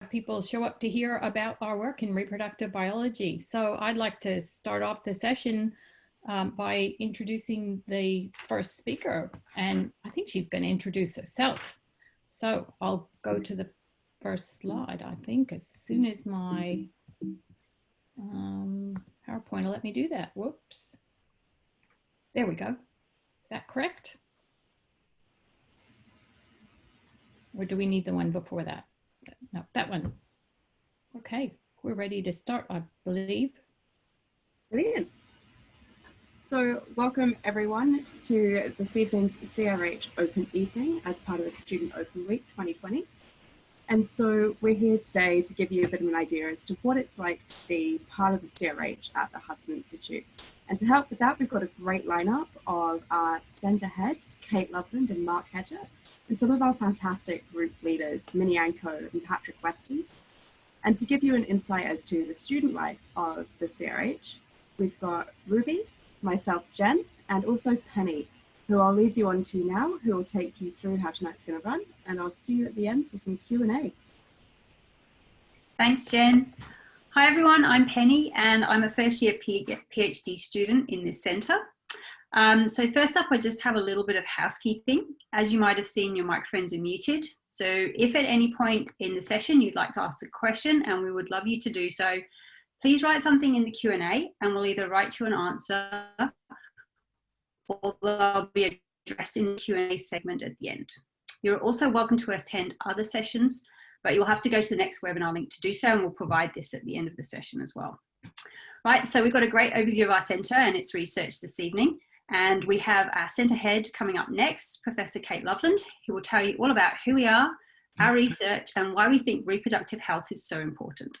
people show up to hear about our work in reproductive biology. So I'd like to start off the session by introducing the first speaker, and I think she's going to introduce herself. So I'll go to the first slide, I think, as soon as my PowerPoint will let me do that. Whoops. There we go. Is that correct? Or do we need the one before that? No, that one. Okay, we're ready to start, I believe. Brilliant. So welcome everyone to this evening's CRH Open Evening as part of the Student Open Week 2020. And so we're here today to give you a bit of an idea as to what it's like to be part of the CRH at the Hudson Institute. And to help with that, we've got a great lineup of our centre heads, Kate Loveland and Mark Hedger, and some of our fantastic group leaders, Minnie Anko and Patrick Weston. And to give you an insight as to the student life of the CRH, we've got Ruby, myself, Jen, and also Penny, who I'll lead you on to now, who will take you through how tonight's going to run, and I'll see you at the end for some Q&A. Thanks, Jen. Hi everyone, I'm Penny, and I'm a first year PhD student in this centre. So first up, I just have a little bit of housekeeping. As you might have seen, your microphones are muted. So if at any point in the session you'd like to ask a question, and we would love you to do so, please write something in the Q&A and we'll either write you an answer or they'll be addressed in the Q&A segment at the end. You're also welcome to attend other sessions, but you'll have to go to the next webinar link to do so, and we'll provide this at the end of the session as well. Right, so we've got a great overview of our centre and its research this evening. And we have our centre head coming up next, Professor Kate Loveland, who will tell you all about who we are, our research, and why we think reproductive health is so important.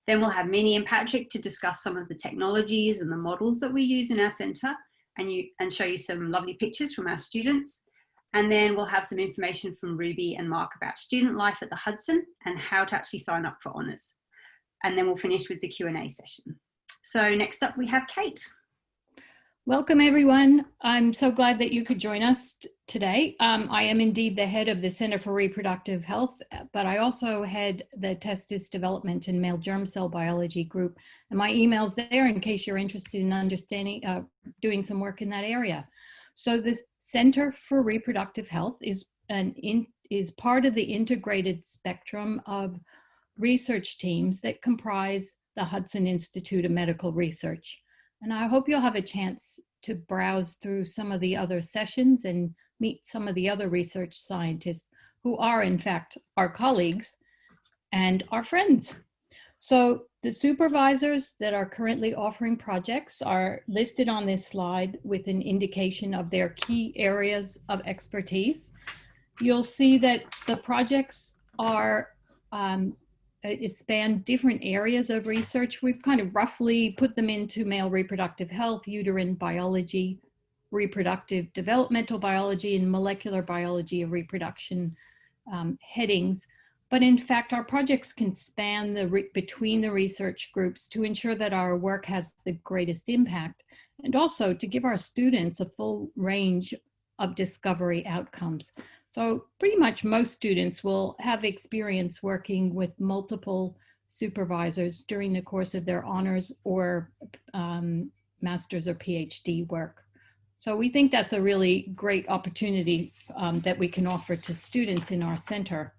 Then we'll have Minnie and Patrick to discuss some of the technologies and the models that we use in our centre and show you some lovely pictures from our students. And then we'll have some information from Ruby and Mark about student life at the Hudson and how to actually sign up for honours. And then we'll finish with the Q&A session. So next up we have Kate. Welcome everyone. I'm so glad that you could join us today. I am indeed the head of the Center for Reproductive Health, but I also head the Testis Development and Male Germ Cell Biology group. And my email's there in case you're interested in understanding, doing some work in that area. So the Center for Reproductive Health is part of the integrated spectrum of research teams that comprise the Hudson Institute of Medical Research. And I hope you'll have a chance to browse through some of the other sessions and meet some of the other research scientists who are in fact our colleagues and our friends. So the supervisors that are currently offering projects are listed on this slide with an indication of their key areas of expertise. You'll see that the projects are span different areas of research. We've kind of roughly put them into male reproductive health, uterine biology, reproductive developmental biology, and molecular biology of reproduction headings. But in fact, our projects can span between the research groups to ensure that our work has the greatest impact, and also to give our students a full range of discovery outcomes. So pretty much most students will have experience working with multiple supervisors during the course of their honors or master's or PhD work. So we think that's a really great opportunity that we can offer to students in our center.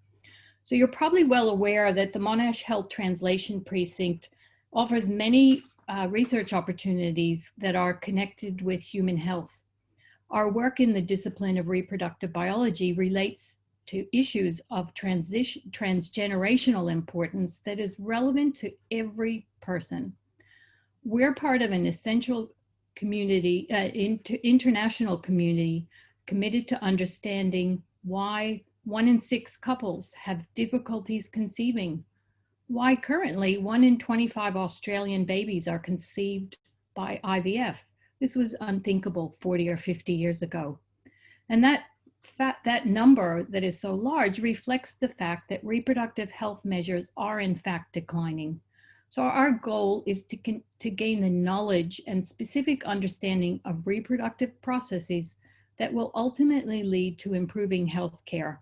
So you're probably well aware that the Monash Health Translation Precinct offers many research opportunities that are connected with human health. Our work in the discipline of reproductive biology relates to issues of transgenerational importance that is relevant to every person. We're part of an essential community, international community committed to understanding why 1 in 6 couples have difficulties conceiving, why currently 1 in 25 Australian babies are conceived by IVF. This was unthinkable 40 or 50 years ago. And that number that is so large reflects the fact that reproductive health measures are in fact declining. So our goal is to gain the knowledge and specific understanding of reproductive processes that will ultimately lead to improving health care.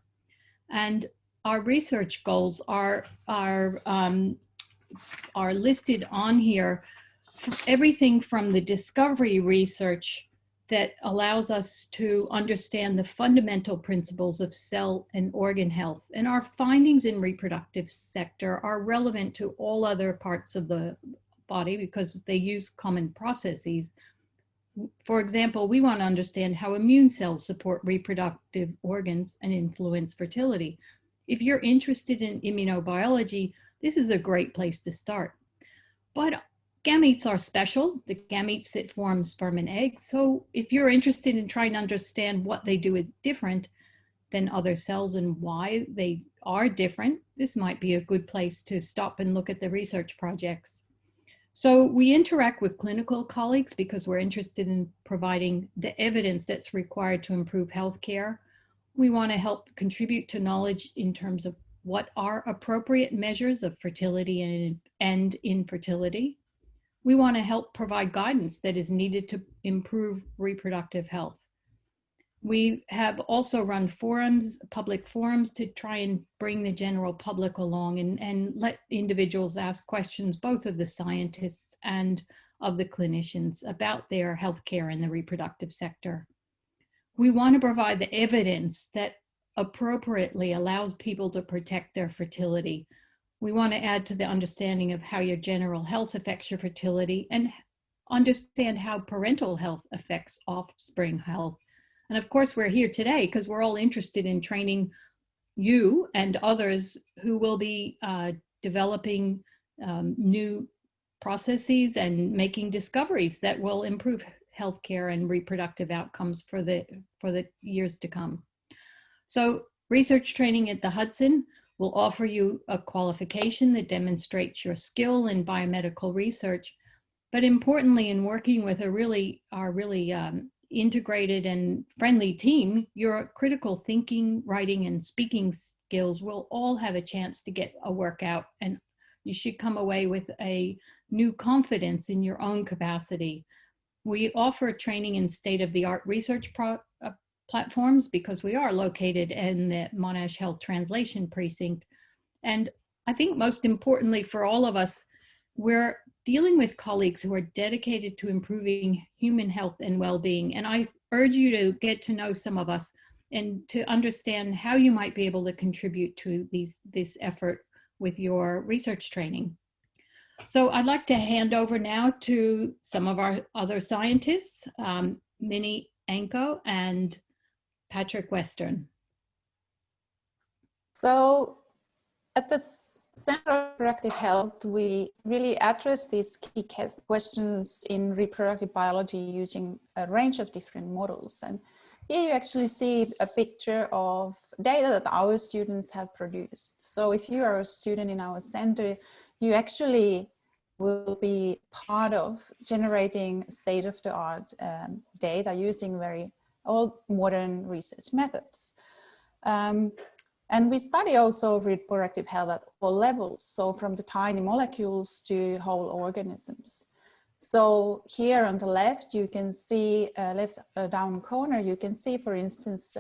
And our research goals are listed on here. Everything from the discovery research that allows us to understand the fundamental principles of cell and organ health. And our findings in reproductive sector are relevant to all other parts of the body because they use common processes. For example, we want to understand how immune cells support reproductive organs and influence fertility. If you're interested in immunobiology, this is a great place to start. But gametes are special, the gametes that form sperm and egg. So if you're interested in trying to understand what they do is different than other cells and why they are different, this might be a good place to stop and look at the research projects. So we interact with clinical colleagues because we're interested in providing the evidence that's required to improve healthcare. We want to help contribute to knowledge in terms of what are appropriate measures of fertility and infertility. We want to help provide guidance that is needed to improve reproductive health. We have also run forums, public forums, to try and bring the general public along and let individuals ask questions, both of the scientists and of the clinicians, about their healthcare in the reproductive sector. We want to provide the evidence that appropriately allows people to protect their fertility. We want to add to the understanding of how your general health affects your fertility and understand how parental health affects offspring health. And of course, we're here today because we're all interested in training you and others who will be developing new processes and making discoveries that will improve healthcare and reproductive outcomes for the years to come. So research training at the Hudson will offer you a qualification that demonstrates your skill in biomedical research, but importantly, in working with our really integrated and friendly team, your critical thinking, writing, and speaking skills will all have a chance to get a workout, and you should come away with a new confidence in your own capacity. We offer training in state-of-the-art research platforms because we are located in the Monash Health Translation Precinct. And I think most importantly for all of us, we're dealing with colleagues who are dedicated to improving human health and well-being. And I urge you to get to know some of us and to understand how you might be able to contribute to this effort with your research training. So I'd like to hand over now to some of our other scientists, Minnie Anko and Patrick Western. So at the Center of Reproductive Health, we really address these key questions in reproductive biology using a range of different models. And here you actually see a picture of data that our students have produced. So if you are a student in our center, you actually will be part of generating state-of-the-art data using very old modern research methods. And we study also reproductive health at all levels, so from the tiny molecules to whole organisms. So here on the left, you can see, left down corner, you can see, for instance,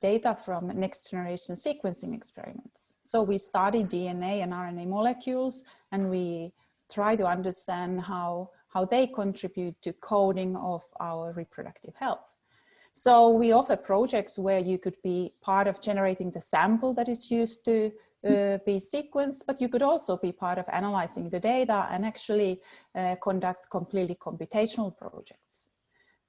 data from next generation sequencing experiments. So we study DNA and RNA molecules, and we try to understand how they contribute to coding of our reproductive health. So we offer projects where you could be part of generating the sample that is used to be sequenced, but you could also be part of analyzing the data and actually conduct completely computational projects.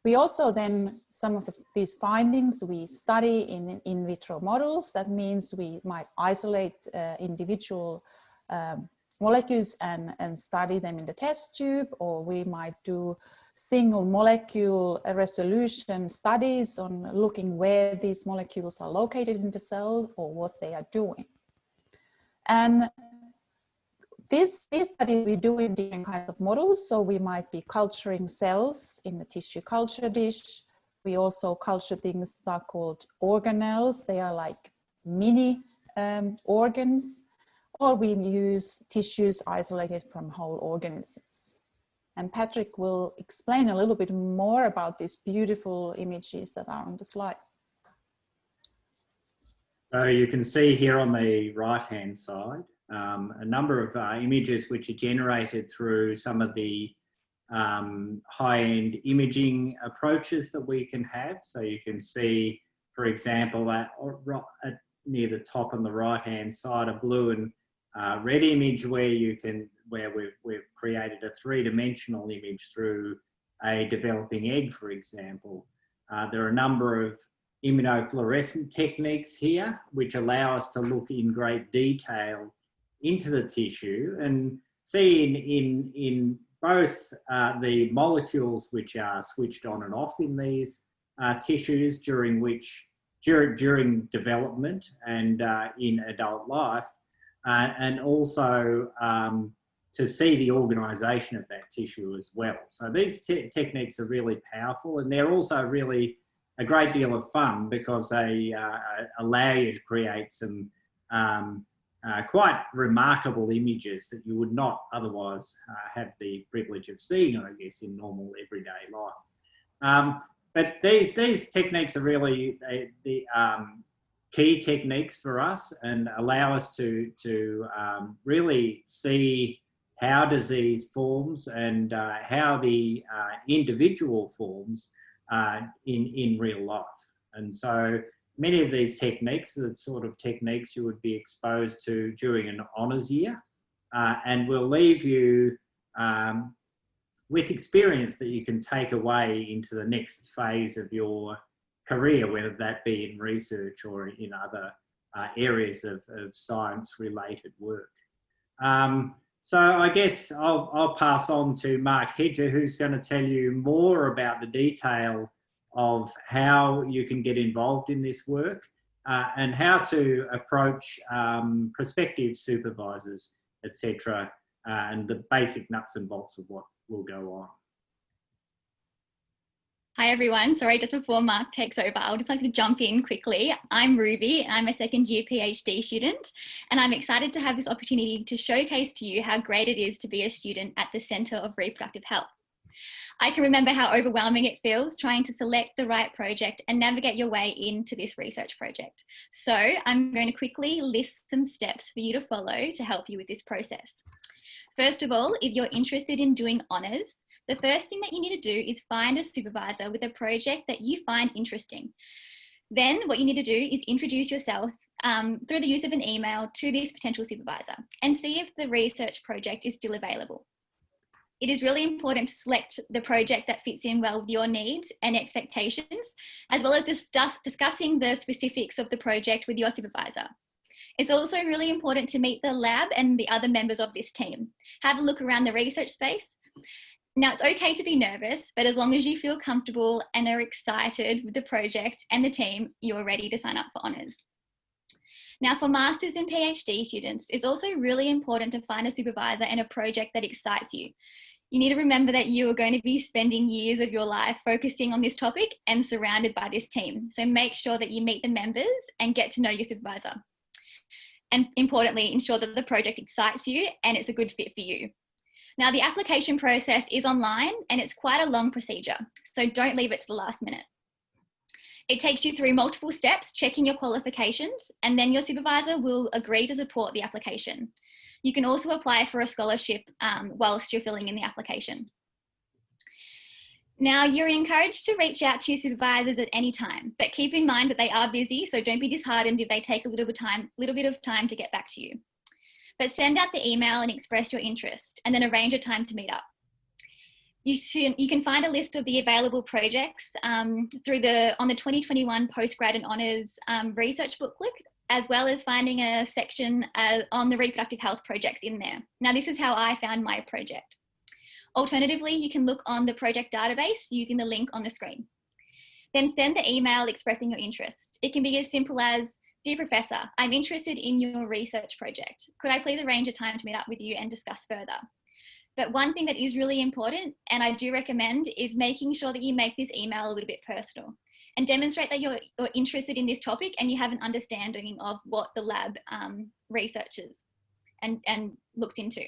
We also then, some of these findings we study in vitro models. That means we might isolate individual molecules and study them in the test tube, or we might do single molecule resolution studies on looking where these molecules are located in the cell or what they are doing. And these studies we do in different kinds of models. So we might be culturing cells in a tissue culture dish. We also culture things that are called organelles. They are like mini organs, or we use tissues isolated from whole organisms. And Patrick will explain a little bit more about these beautiful images that are on the slide. So you can see here on the right-hand side a number of images which are generated through some of the high-end imaging approaches that we can have. So you can see, for example, near the top on the right-hand side, a blue and red image where we've created a three-dimensional image through a developing egg, for example. There are a number of immunofluorescent techniques here which allow us to look in great detail into the tissue and see in both the molecules which are switched on and off in these tissues during development and in adult life, and also to see the organisation of that tissue as well. So these techniques are really powerful, and they're also really a great deal of fun because they allow you to create some quite remarkable images that you would not otherwise have the privilege of seeing, I guess, in normal everyday life. But these techniques are really the key techniques for us and allow us to really see how disease forms and how the individual forms in real life. And so many of these techniques are the sort of techniques you would be exposed to during an honours year, and will leave you with experience that you can take away into the next phase of your career, whether that be in research or in other areas of science-related work. So I guess I'll pass on to Mark Hedger, who's going to tell you more about the detail of how you can get involved in this work and how to approach prospective supervisors, etc., and the basic nuts and bolts of what will go on. Hi everyone, sorry, just before Mark takes over, I'll just like to jump in quickly. I'm Ruby, I'm a second year PhD student, and I'm excited to have this opportunity to showcase to you how great it is to be a student at the Centre of Reproductive Health. I can remember how overwhelming it feels trying to select the right project and navigate your way into this research project. So I'm going to quickly list some steps for you to follow to help you with this process. First of all, if you're interested in doing honours, the first thing that you need to do is find a supervisor with a project that you find interesting. Then what you need to do is introduce yourself through the use of an email to this potential supervisor and see if the research project is still available. It is really important to select the project that fits in well with your needs and expectations, as well as discussing the specifics of the project with your supervisor. It's also really important to meet the lab and the other members of this team. Have a look around the research space. Now, it's okay to be nervous, but as long as you feel comfortable and are excited with the project and the team, you're ready to sign up for honours. Now, for Masters and PhD students, it's also really important to find a supervisor and a project that excites you. You need to remember that you are going to be spending years of your life focusing on this topic and surrounded by this team. So make sure that you meet the members and get to know your supervisor. And importantly, ensure that the project excites you and it's a good fit for you. Now, the application process is online and it's quite a long procedure, so don't leave it to the last minute. It takes you through multiple steps, checking your qualifications, and then your supervisor will agree to support the application. You can also apply for a scholarship whilst you're filling in the application. Now, you're encouraged to reach out to your supervisors at any time, but keep in mind that they are busy, so don't be disheartened if they take a little bit of time to get back to you. But send out the email and express your interest, and then arrange a time to meet up. You can find a list of the available projects on the 2021 Postgrad and Honours research booklet, as well as finding a section on the reproductive health projects in there. Now, this is how I found my project. Alternatively, you can look on the project database using the link on the screen. Then send the email expressing your interest. It can be as simple as, "Dear Professor, I'm interested in your research project. Could I please arrange a time to meet up with you and discuss further?" But one thing that is really important, and I do recommend, is making sure that you make this email a little bit personal and demonstrate that you're interested in this topic and you have an understanding of what the lab researches and looks into.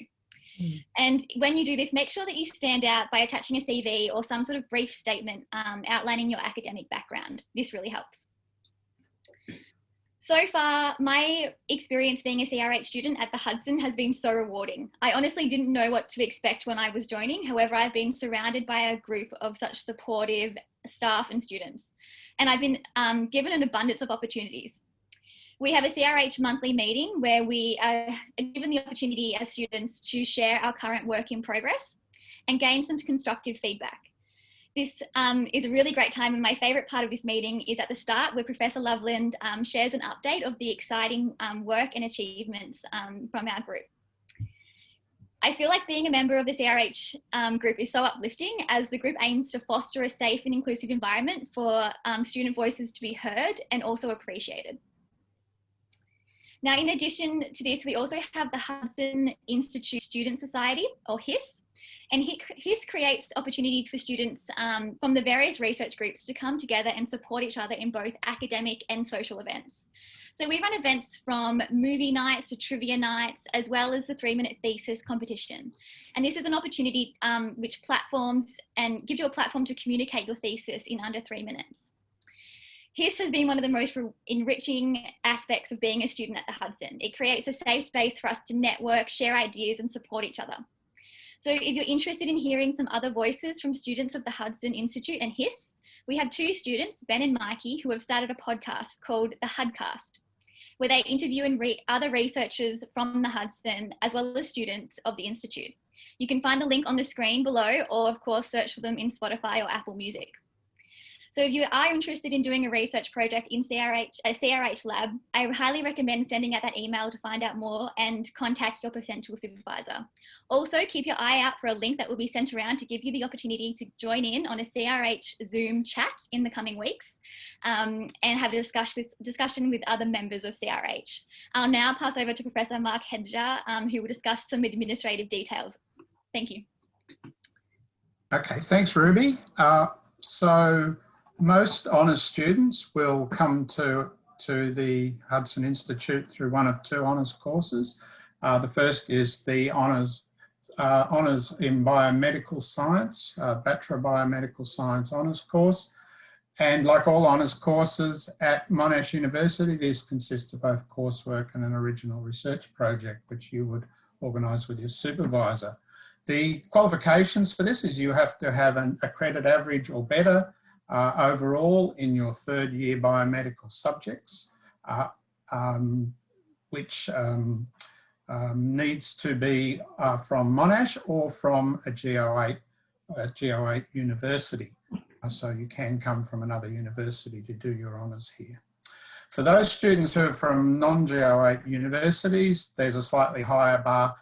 And when you do this, make sure that you stand out by attaching a CV or some sort of brief statement outlining your academic background. This really helps. So far, my experience being a CRH student at the Hudson has been so rewarding. I honestly didn't know what to expect when I was joining. However, I've been surrounded by a group of such supportive staff and students, and I've been given an abundance of opportunities. We have a CRH monthly meeting where we are given the opportunity as students to share our current work in progress and gain some constructive feedback. This is a really great time, and my favourite part of this meeting is at the start where Professor Loveland shares an update of the exciting work and achievements from our group. I feel like being a member of the CRH group is so uplifting, as the group aims to foster a safe and inclusive environment for student voices to be heard and also appreciated. Now, in addition to this, we also have the Hudson Institute Student Society, or HIS, and HIS creates opportunities for students from the various research groups to come together and support each other in both academic and social events. So we run events from movie nights to trivia nights, as well as the 3-minute thesis competition. And this is an opportunity which platforms and gives you a platform to communicate your thesis in under 3 minutes. HIS has been one of the most enriching aspects of being a student at the Hudson. It creates a safe space for us to network, share ideas, and support each other. So if you're interested in hearing some other voices from students of the Hudson Institute and HIS, we have 2 students, Ben and Mikey, who have started a podcast called the Hudcast, where they interview and other researchers from the Hudson, as well as students of the Institute. You can find the link on the screen below, or of course, search for them in Spotify or Apple Music. So if you are interested in doing a research project in a CRH lab, I highly recommend sending out that email to find out more and contact your potential supervisor. Also, keep your eye out for a link that will be sent around to give you the opportunity to join in on a CRH Zoom chat in the coming weeks and have a discussion with other members of CRH. I'll now pass over to Professor Mark Hedger, who will discuss some administrative details. Thank you. Okay, thanks, Ruby. So most honours students will come to the Hudson Institute through one of 2 honours courses. The first is the honours in Biomedical Science, Bachelor Biomedical Science honours course. And like all honours courses at Monash University, this consists of both coursework and an original research project, which you would organise with your supervisor. The qualifications for this is you have to have a credit average or better overall in your 3rd year biomedical subjects, which needs to be from Monash or from a GO8 university. So you can come from another university to do your honours here. For those students who are from non-GO8 universities, there's a slightly higher bar,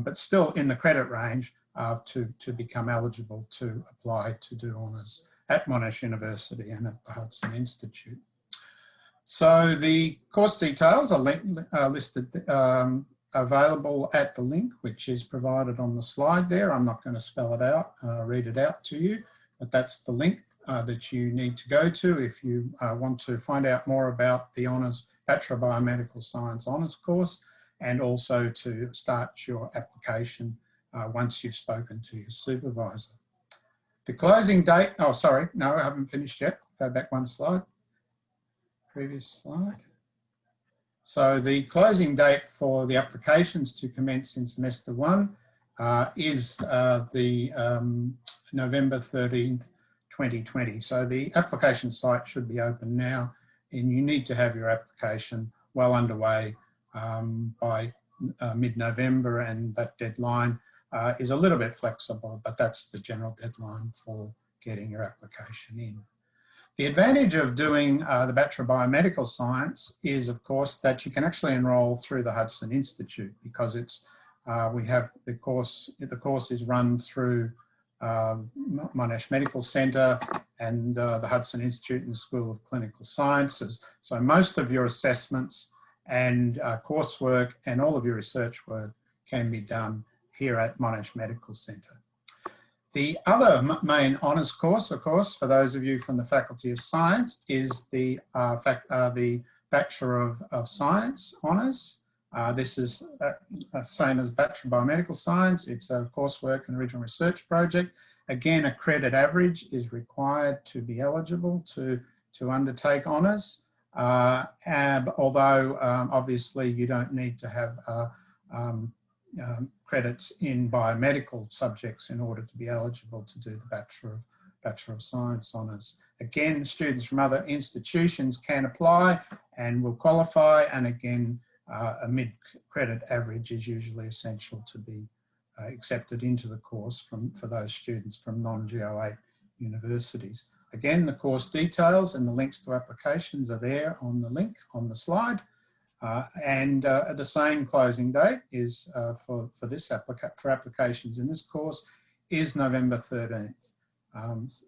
but still in the credit range to become eligible to apply to do honours at Monash University and at the Hudson Institute. So the course details are listed, available at the link, which is provided on the slide there. I'm not going to spell it out, read it out to you, but that's the link that you need to go to if you want to find out more about the honours Bachelor Biomedical Science honours course, and also to start your application once you've spoken to your supervisor. The closing date, oh, sorry, no, I haven't finished yet. Go back one slide. Previous slide. So the closing date for the applications to commence in semester 1 is November 13th, 2020. So the application site should be open now, and you need to have your application well underway by mid-November, and that deadline is a little bit flexible, but that's the general deadline for getting your application in. The advantage of doing the Bachelor Biomedical Science is, of course, that you can actually enrol through the Hudson Institute, because it's we have the course is run through Monash Medical Centre and the Hudson Institute and the School of Clinical Sciences. So most of your assessments and coursework and all of your research work can be done here at Monash Medical Centre. The other main honours course, of course, for those of you from the Faculty of Science, is the Bachelor of Science honours. This is same as Bachelor Biomedical Science. It's a coursework and original research project. Again, a credit average is required to be eligible to undertake honours. although obviously you don't need to have credits in biomedical subjects in order to be eligible to do the Bachelor of Science honours. Again, students from other institutions can apply and will qualify, and again, a mid-credit average is usually essential to be accepted into the course for those students from non-GO8 universities. Again, the course details and the links to applications are there on the link on the slide. The same closing date is for applications in this course is November 13th.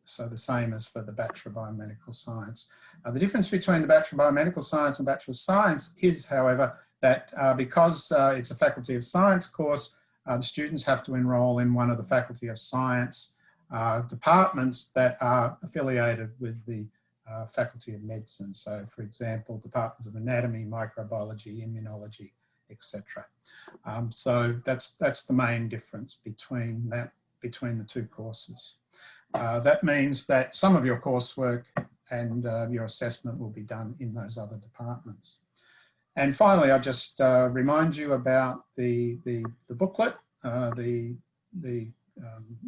So the same as for the Bachelor of Biomedical Science. The difference between the Bachelor of Biomedical Science and Bachelor of Science is, however, that because it's a Faculty of Science course, the students have to enrol in one of the Faculty of Science departments that are affiliated with the Faculty of Medicine. So, for example, departments of anatomy, microbiology, immunology, etc. So that's the main difference between the two courses. That means that some of your coursework and your assessment will be done in those other departments. And finally, I'll just remind you about the booklet, the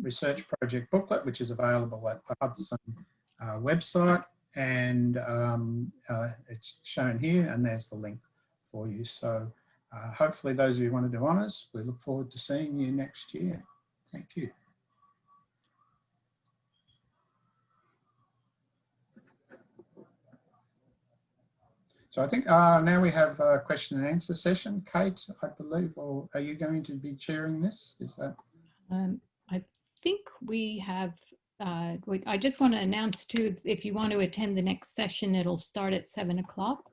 research project booklet, which is available at the Hudson website, and it's shown here, and there's the link for you. So hopefully those of you who want to do honours, we look forward to seeing you next year. Thank you. So I think now we have a question and answer session. Kate, I believe, or are you going to be chairing this? Is that? I think we have, I just want to announce too, if you want to attend the next session, it'll start at 7 o'clock.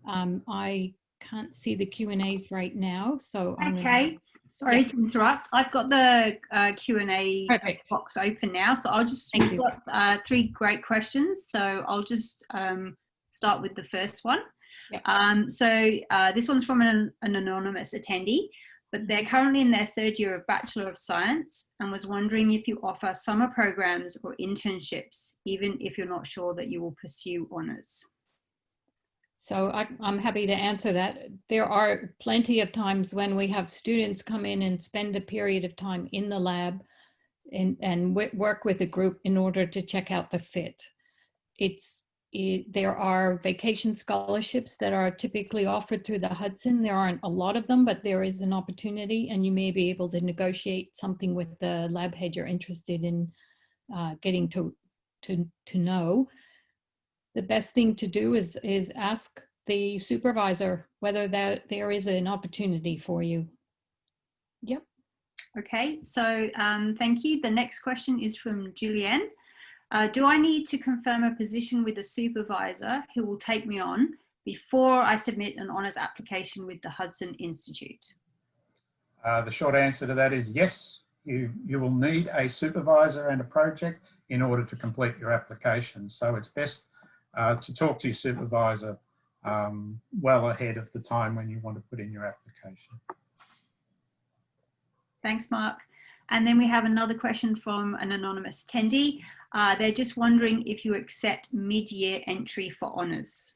I can't see the Q&As right now, so okay. Sorry to interrupt. I've got the Q&A box open now, so I'll just, we've got 3 great questions, so I'll just start with the first one. Yep. This one's from an anonymous attendee, but they're currently in their 3rd year of Bachelor of Science and was wondering if you offer summer programs or internships, even if you're not sure that you will pursue honours. So I'm happy to answer that. There are plenty of times when we have students come in and spend a period of time in the lab and work with a group in order to check out the fit. There are vacation scholarships that are typically offered through the Hudson. There aren't a lot of them, but there is an opportunity, and you may be able to negotiate something with the lab head you're interested in getting to know. The best thing to do is ask the supervisor whether there is an opportunity for you. Yep. Okay, so thank you. The next question is from Julianne. Do I need to confirm a position with a supervisor who will take me on before I submit an honours application with the Hudson Institute? The short answer to that is yes. You will need a supervisor and a project in order to complete your application. So it's best to talk to your supervisor well ahead of the time when you want to put in your application. Thanks, Mark. And then we have another question from an anonymous attendee. They're just wondering if you accept mid-year entry for honours.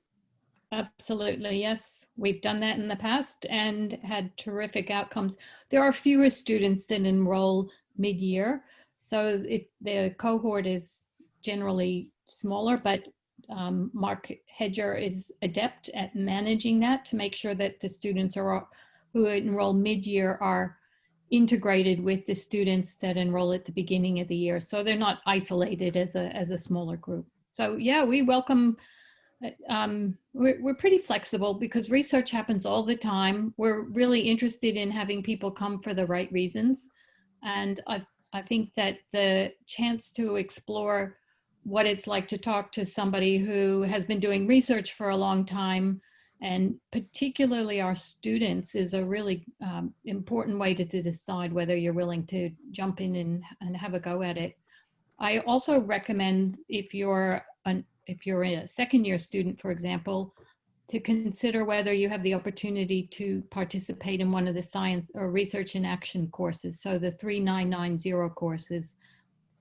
Absolutely, yes. We've done that in the past and had terrific outcomes. There are fewer students that enroll mid-year, so the cohort is generally smaller, but Mark Hedger is adept at managing that to make sure that the students who enroll mid-year are integrated with the students that enroll at the beginning of the year, so they're not isolated as a smaller group. So yeah, we welcome. We're pretty flexible because research happens all the time. We're really interested in having people come for the right reasons, and I think that the chance to explore what it's like to talk to somebody who has been doing research for a long time, and particularly our students, is a really important way to decide whether you're willing to jump in and have a go at it. I also recommend if you're a second-year student, for example, to consider whether you have the opportunity to participate in one of the science or research in action courses. So the 3990 courses,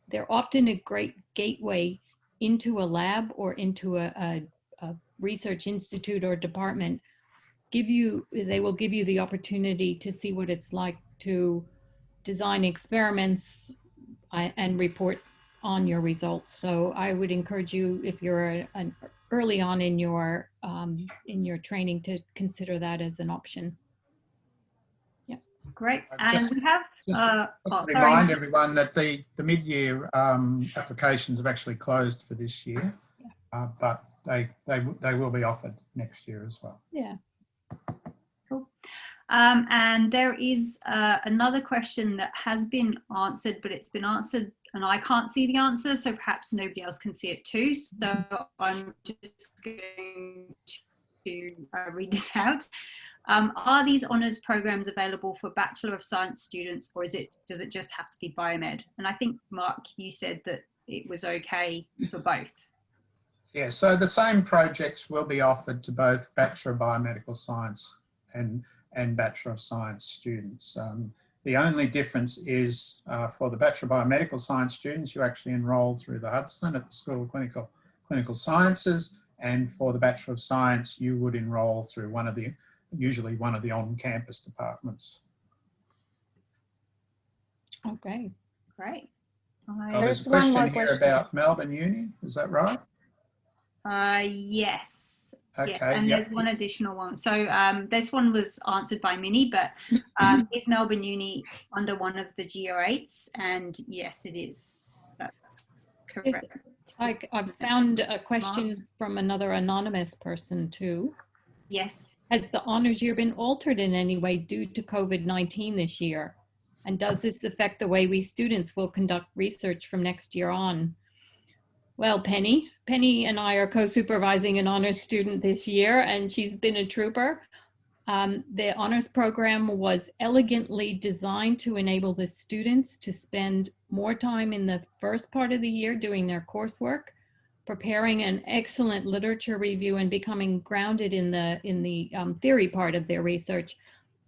they're often a great gateway into a lab or into a research institute or department they will give you the opportunity to see what it's like to design experiments and report on your results. So I would encourage you, if you're early on in your training, to consider that as an option. Yeah. Great. And we have just to remind everyone that the mid-year applications have actually closed for this year, but they will be offered next year as well. Yeah. Cool. And there is another question that has been answered, but it's been answered and I can't see the answer, so perhaps nobody else can see it too. So I'm just going to read this out. Are these honours programs available for Bachelor of Science students, or does it just have to be biomed? And I think, Mark, you said that it was okay for both. Yeah, so the same projects will be offered to both Bachelor of Biomedical Science and Bachelor of Science students. The only difference is for the Bachelor of Biomedical Science students, you actually enrol through the Hudson at the School of Clinical Sciences, and for the Bachelor of Science, you would enrol through usually one of the on-campus departments. Okay, great. There's a question here about Melbourne Uni, is that right? Yes. Okay. Yeah. And there's one additional one. So this one was answered by Minnie, but is Melbourne Uni under one of the GO8s? And yes, it is. That's correct. I found a question from another anonymous person too. Yes. Has the honours year been altered in any way due to COVID-19 this year? And does this affect the way we students will conduct research from next year on? Well, Penny and I are co-supervising an honours student this year, and she's been a trooper. The honours program was elegantly designed to enable the students to spend more time in the first part of the year doing their coursework, preparing an excellent literature review and becoming grounded in the theory part of their research.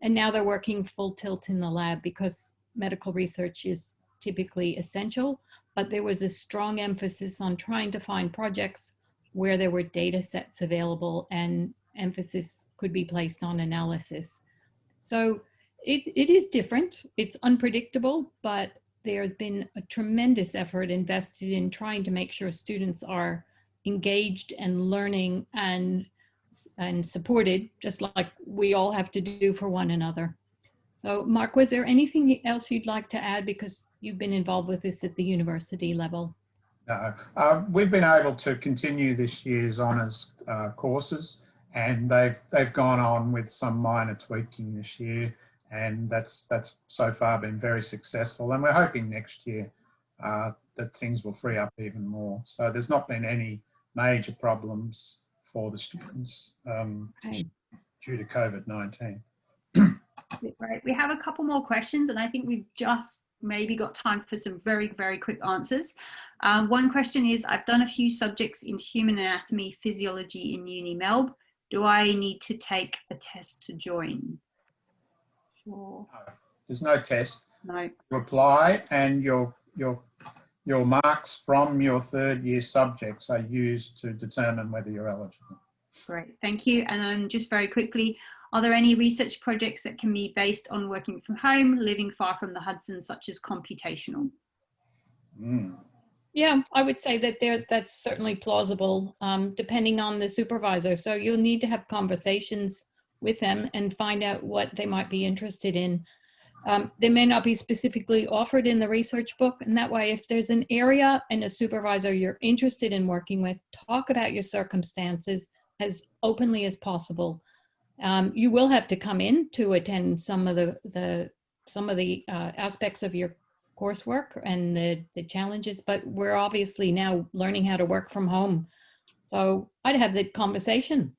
And now they're working full tilt in the lab because medical research is typically essential, but there was a strong emphasis on trying to find projects where there were data sets available and emphasis could be placed on analysis. So it is different, it's unpredictable, but there's been a tremendous effort invested in trying to make sure students are engaged and learning and supported, just like we all have to do for one another. So Mark, was there anything else you'd like to add, because you've been involved with this at the university level? No, we've been able to continue this year's honours courses, and they've gone on with some minor tweaking this year, and that's so far been very successful, and we're hoping next year that things will free up even more. So there's not been any major problems for the students due to COVID-19. Right. We have a couple more questions, and I think we've just maybe got time for some very, very quick answers. One question is, I've done a few subjects in human anatomy, physiology in Uni Melb. Do I need to take a test to join? Sure. No, there's no test. No. You apply, and your marks from your third year subjects are used to determine whether you're eligible. Great, thank you. And then just very quickly, are there any research projects that can be based on working from home, living far from the Hudson, such as computational? Yeah, I would say that that's certainly plausible, depending on the supervisor. So you'll need to have conversations with them and find out what they might be interested in. They may not be specifically offered in the research book, and that way, if there's an area and a supervisor you're interested in working with, talk about your circumstances as openly as possible. You will have to come in to attend some of the aspects of your coursework and the challenges, but we're obviously now learning how to work from home. So I'd have the conversation